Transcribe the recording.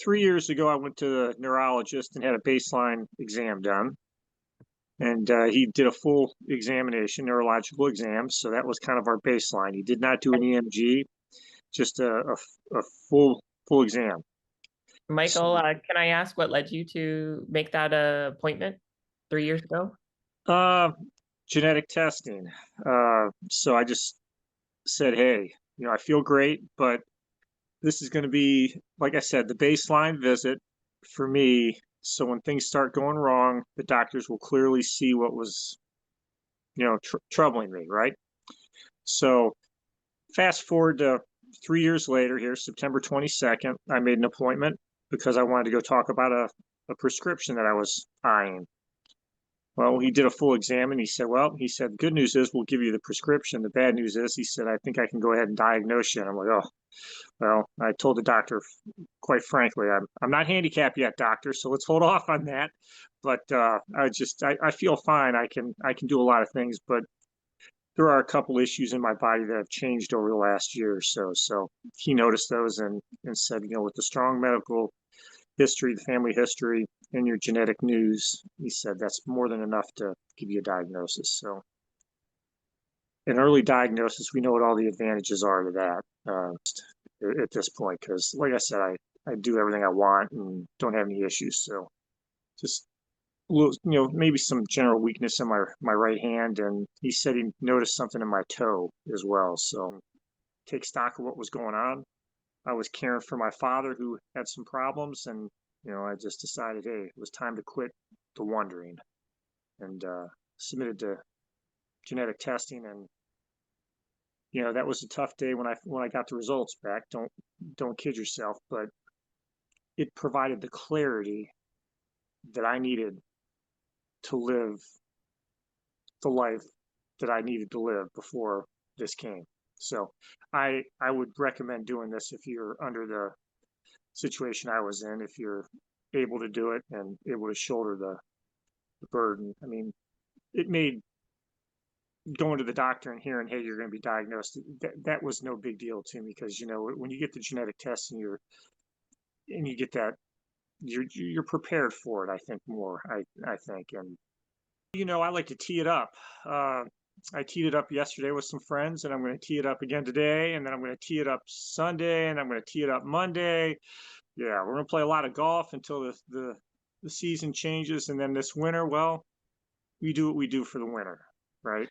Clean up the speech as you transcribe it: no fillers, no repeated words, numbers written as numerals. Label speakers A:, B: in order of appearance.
A: 3 years ago, I went to the neurologist and had a baseline exam done. And he did a full examination, neurological exam. So that was kind of our baseline. He did not do an EMG, just a full exam.
B: Michael, can I ask what led you to make that appointment 3 years ago?
A: Uh, Genetic testing. So I just said, hey, I feel great, but this is going to be, like I said, the baseline visit for me. So when things start going wrong, the doctors will clearly see what was, troubling me, right? So fast forward to 3 years later here, September 22nd, I made an appointment because I wanted to go talk about a prescription that I was eyeing. Well, he did a full exam and he said, good news is we'll give you the prescription. The bad news is, he said, I think I can go ahead and diagnose you. And I'm like, oh, well, I told the doctor, quite frankly, I'm not handicapped yet, doctor, so let's hold off on that. But I feel fine. I can do a lot of things, but there are a couple issues in my body that have changed over the last year or so. So he noticed those and said, with the strong medical history, the family history, and your genetic news, he said that's more than enough to give you a diagnosis. So an early diagnosis, we know what all the advantages are to that at this point, because like I said, I do everything I want and don't have any issues. So just a little, maybe some general weakness in my right hand, and he said he noticed something in my toe as well. So take stock of what was going on. I was caring for my father who had some problems, and I just decided, hey, it was time to quit the wondering, and submitted to genetic testing. And that was a tough day when I got the results back. Don't kid yourself, but it provided the clarity that I needed to live the life that I needed to live before this came. So I would recommend doing this if you're under the situation I was in, if you're able to do it and able to shoulder the burden. I mean, it made going to the doctor and hearing, hey, you're going to be diagnosed, that was no big deal to me, because when you get the genetic test and you get that, you're prepared for it. I think more. I think, and I like to tee it up. I teed it up yesterday with some friends, and I'm going to tee it up again today, and then I'm going to tee it up Sunday, and I'm going to tee it up Monday. Yeah, we're going to play a lot of golf until the season changes, and then this winter, well, we do what we do for the winter, right?